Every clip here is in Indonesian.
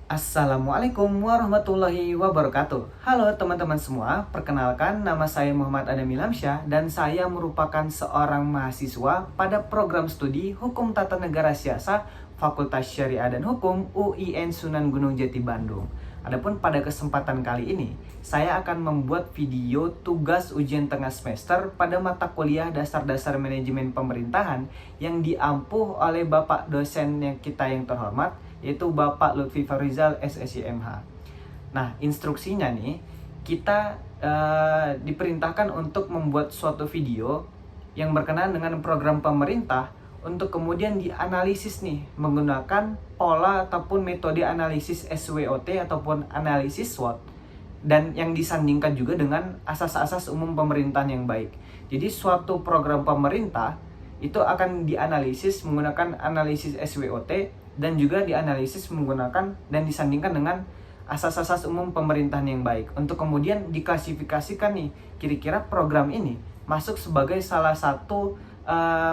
Assalamualaikum warahmatullahi wabarakatuh. Halo teman-teman semua, perkenalkan nama saya Muhammad Adam Ilamsyah dan saya merupakan seorang mahasiswa pada program studi Hukum Tata Negara Siasa Fakultas Syariah dan Hukum UIN Sunan Gunung Jati Bandung. Adapun pada kesempatan kali ini, saya akan membuat video tugas ujian tengah semester pada mata kuliah Dasar-Dasar Manajemen Pemerintahan yang diampuh oleh Bapak dosen kita yang terhormat, yaitu Bapak Lutfi Farizal SSIMH. Nah, instruksinya nih, kita diperintahkan untuk membuat suatu video yang berkenaan dengan program pemerintah untuk kemudian dianalisis nih menggunakan pola ataupun metode analisis SWOT ataupun analisis SWOT, dan yang disandingkan juga dengan asas-asas umum pemerintahan yang baik. Jadi suatu program pemerintah itu akan dianalisis menggunakan analisis SWOT dan juga dianalisis menggunakan dan disandingkan dengan asas-asas umum pemerintahan yang baik, untuk kemudian diklasifikasikan nih, kira-kira program ini masuk sebagai salah satu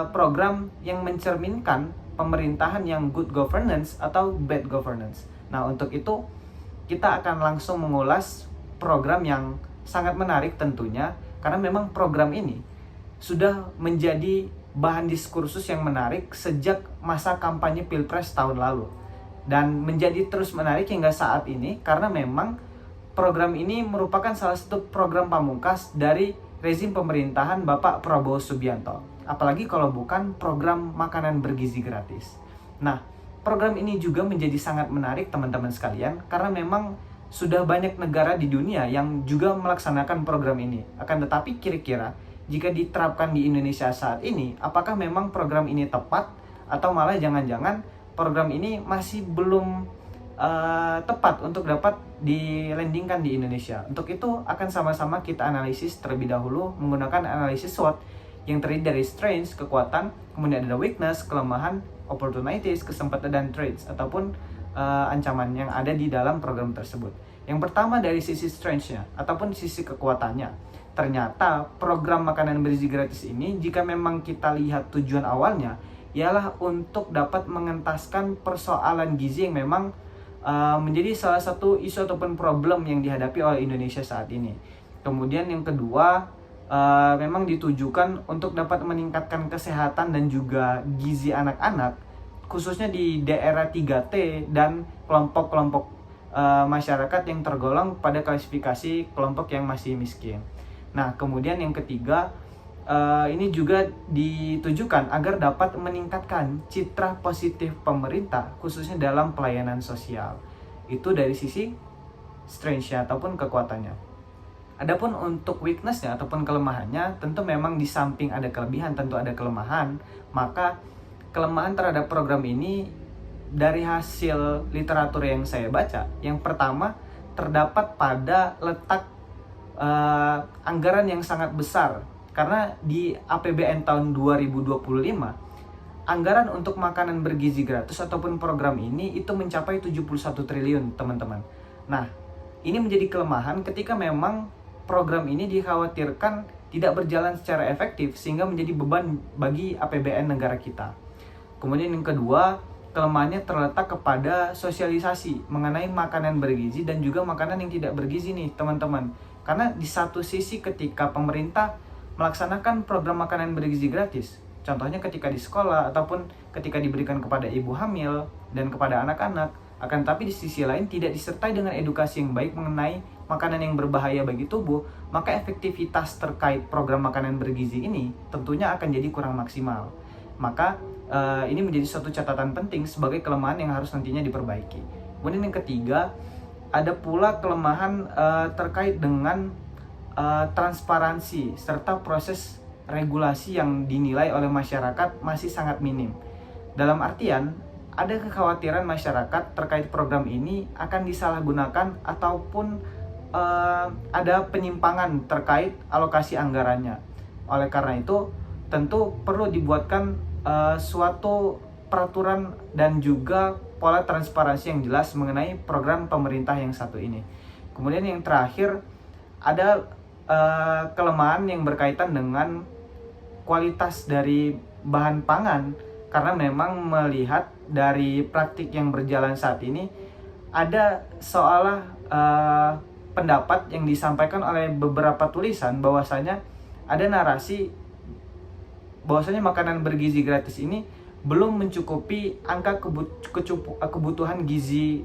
program yang mencerminkan pemerintahan yang good governance atau bad governance. Nah, untuk itu kita akan langsung mengulas program yang sangat menarik tentunya, karena memang program ini sudah menjadi bahan diskursus yang menarik sejak masa kampanye Pilpres tahun lalu, dan menjadi terus menarik hingga saat ini karena memang program ini merupakan salah satu program pamungkas dari rezim pemerintahan Bapak Prabowo Subianto. Apalagi kalau bukan program makanan bergizi gratis. Nah, program ini juga menjadi sangat menarik teman-teman sekalian karena memang sudah banyak negara di dunia yang juga melaksanakan program ini. Akan tetapi kira-kira jika diterapkan di Indonesia saat ini, apakah memang program ini tepat atau malah jangan-jangan program ini masih belum tepat untuk dapat dilandingkan di Indonesia. Untuk itu akan sama-sama kita analisis terlebih dahulu menggunakan analisis SWOT yang terdiri dari strengths, kekuatan, kemudian ada weakness, kelemahan, opportunities, kesempatan, dan threats ataupun ancaman yang ada di dalam program tersebut. Yang pertama dari sisi strengths-nya ataupun sisi kekuatannya. Ternyata program makanan bergizi gratis ini, jika memang kita lihat tujuan awalnya, ialah untuk dapat mengentaskan persoalan gizi yang memang menjadi salah satu isu ataupun problem yang dihadapi oleh Indonesia saat ini. Kemudian yang kedua, memang ditujukan untuk dapat meningkatkan kesehatan dan juga gizi anak-anak, khususnya di daerah 3T dan kelompok-kelompok masyarakat yang tergolong pada klasifikasi kelompok yang masih miskin. Nah, kemudian yang ketiga, ini juga ditujukan agar dapat meningkatkan citra positif pemerintah khususnya dalam pelayanan sosial. Itu dari sisi strength-nya ataupun kekuatannya. Adapun untuk weakness-nya ataupun kelemahannya, tentu memang di samping ada kelebihan tentu ada kelemahan. Maka kelemahan terhadap program ini dari hasil literatur yang saya baca, yang pertama terdapat pada letak anggaran yang sangat besar. Karena di APBN tahun 2025, anggaran untuk makanan bergizi gratis ataupun program ini itu mencapai 71 triliun, teman-teman. Nah, ini menjadi kelemahan ketika memang program ini dikhawatirkan tidak berjalan secara efektif sehingga menjadi beban bagi APBN negara kita. Kemudian yang kedua, kelemahannya terletak kepada sosialisasi mengenai makanan bergizi dan juga makanan yang tidak bergizi nih, teman-teman. Karena di satu sisi ketika pemerintah melaksanakan program makanan bergizi gratis, contohnya ketika di sekolah ataupun ketika diberikan kepada ibu hamil dan kepada anak-anak, akan tetapi di sisi lain tidak disertai dengan edukasi yang baik mengenai makanan yang berbahaya bagi tubuh, maka efektivitas terkait program makanan bergizi ini tentunya akan jadi kurang maksimal. Maka ini menjadi suatu catatan penting sebagai kelemahan yang harus nantinya diperbaiki. Kemudian yang ketiga, ada pula kelemahan terkait dengan transparansi serta proses regulasi yang dinilai oleh masyarakat masih sangat minim. Dalam artian, ada kekhawatiran masyarakat terkait program ini akan disalahgunakan ataupun ada penyimpangan terkait alokasi anggarannya. Oleh karena itu, tentu perlu dibuatkan suatu peraturan dan juga pola transparansi yang jelas mengenai program pemerintah yang satu ini. Kemudian yang terakhir, ada kelemahan yang berkaitan dengan kualitas dari bahan pangan, karena memang melihat dari praktik yang berjalan saat ini, ada seolah pendapat yang disampaikan oleh beberapa tulisan bahwasanya ada narasi bahwasanya makanan bergizi gratis ini belum mencukupi angka kebutuhan gizi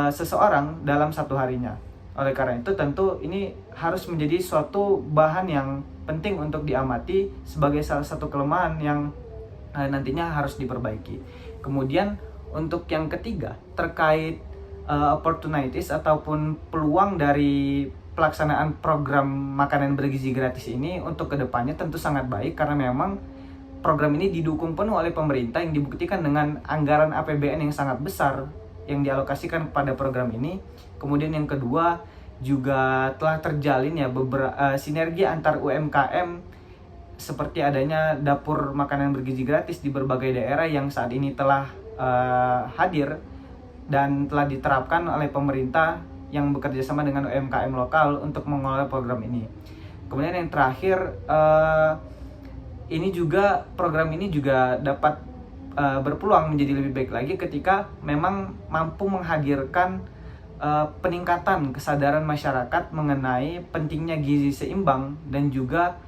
seseorang dalam satu harinya. Oleh karena itu tentu ini harus menjadi suatu bahan yang penting untuk diamati sebagai salah satu kelemahan yang nantinya harus diperbaiki. Kemudian untuk yang ketiga terkait opportunities ataupun peluang dari pelaksanaan program makanan bergizi gratis ini untuk kedepannya tentu sangat baik, karena memang program ini didukung penuh oleh pemerintah yang dibuktikan dengan anggaran APBN yang sangat besar yang dialokasikan kepada program ini. Kemudian yang kedua juga telah terjalin ya beberapa sinergi antar UMKM seperti adanya dapur makanan bergizi gratis di berbagai daerah yang saat ini telah hadir dan telah diterapkan oleh pemerintah yang bekerja sama dengan UMKM lokal untuk mengelola program ini. Kemudian yang terakhir, program ini juga dapat berpeluang menjadi lebih baik lagi ketika memang mampu menghadirkan peningkatan kesadaran masyarakat mengenai pentingnya gizi seimbang, dan juga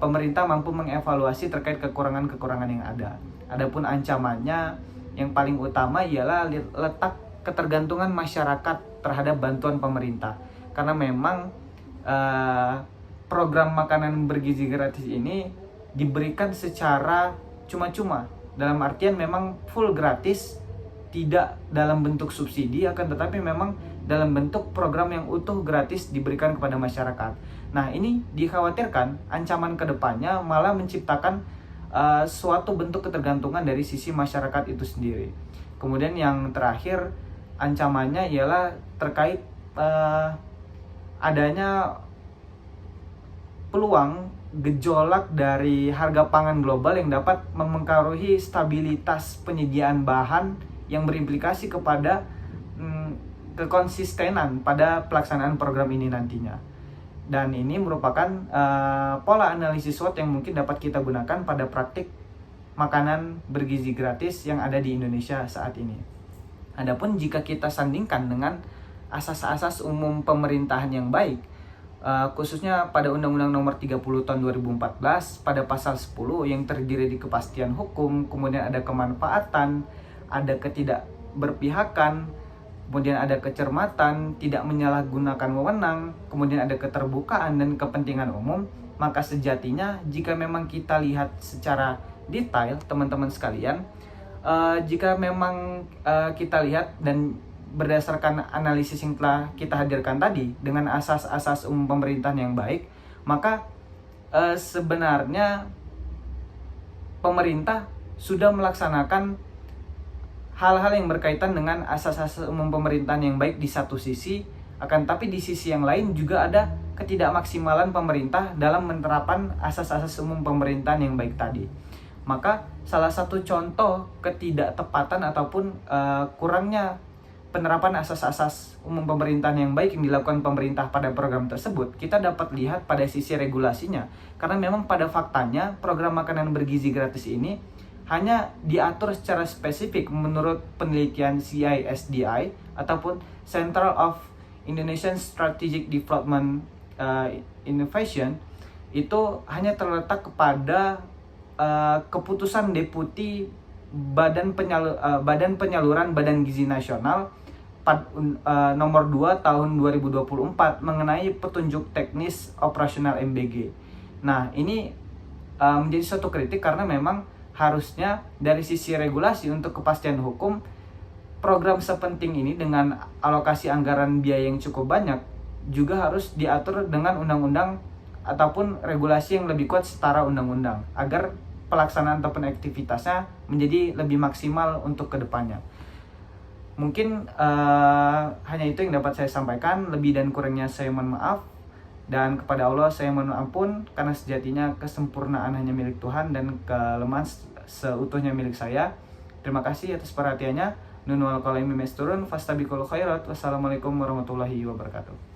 pemerintah mampu mengevaluasi terkait kekurangan-kekurangan yang ada. Adapun ancamannya yang paling utama ialah letak ketergantungan masyarakat terhadap bantuan pemerintah, karena memang program makanan bergizi gratis ini diberikan secara cuma-cuma, dalam artian memang full gratis, tidak dalam bentuk subsidi, akan tetapi memang dalam bentuk program yang utuh gratis diberikan kepada masyarakat. Nah, ini dikhawatirkan ancaman kedepannya malah menciptakan suatu bentuk ketergantungan dari sisi masyarakat itu sendiri. Kemudian yang terakhir ancamannya ialah terkait adanya peluang gejolak dari harga pangan global yang dapat mempengaruhi stabilitas penyediaan bahan yang berimplikasi kepada kekonsistenan pada pelaksanaan program ini nantinya. Dan ini merupakan pola analisis SWOT yang mungkin dapat kita gunakan pada praktik makanan bergizi gratis yang ada di Indonesia saat ini. Adapun jika kita sandingkan dengan asas-asas umum pemerintahan yang baik, khususnya pada Undang-Undang Nomor 30 Tahun 2014 pada pasal 10 yang terdiri di kepastian hukum, kemudian ada kemanfaatan, ada ketidakberpihakan, kemudian ada kecermatan, tidak menyalahgunakan wewenang, kemudian ada keterbukaan dan kepentingan umum, maka sejatinya jika memang kita lihat secara detail teman-teman sekalian, jika memang kita lihat dan berdasarkan analisis yang telah kita hadirkan tadi dengan asas-asas umum pemerintahan yang baik, maka sebenarnya pemerintah sudah melaksanakan hal-hal yang berkaitan dengan asas-asas umum pemerintahan yang baik di satu sisi, akan tapi di sisi yang lain juga ada ketidakmaksimalan pemerintah dalam menerapkan asas-asas umum pemerintahan yang baik tadi. Maka salah satu contoh ketidaktepatan ataupun kurangnya penerapan asas-asas umum pemerintahan yang baik yang dilakukan pemerintah pada program tersebut, kita dapat lihat pada sisi regulasinya. Karena memang pada faktanya program makanan bergizi gratis ini hanya diatur secara spesifik menurut penelitian CISDI ataupun Central of Indonesian Strategic Development Innovation, itu hanya terletak kepada keputusan Deputi Badan Penyaluran Badan Gizi Nasional nomor 2 tahun 2024 mengenai petunjuk teknis operasional MBG. Nah, ini menjadi suatu kritik karena memang harusnya dari sisi regulasi untuk kepastian hukum, program sepenting ini dengan alokasi anggaran biaya yang cukup banyak juga harus diatur dengan undang-undang ataupun regulasi yang lebih kuat setara undang-undang agar pelaksanaan ataupun aktivitasnya menjadi lebih maksimal untuk kedepannya. Mungkin hanya itu yang dapat saya sampaikan. Lebih dan kurangnya saya mohon maaf. Dan kepada Allah saya mohon ampun, karena sejatinya kesempurnaan hanya milik Tuhan dan kelemahan seutuhnya milik saya. Terima kasih atas perhatiannya. Nun wal qalam mimma yasturun fastabiqul khairat. Wassalamualaikum warahmatullahi wabarakatuh.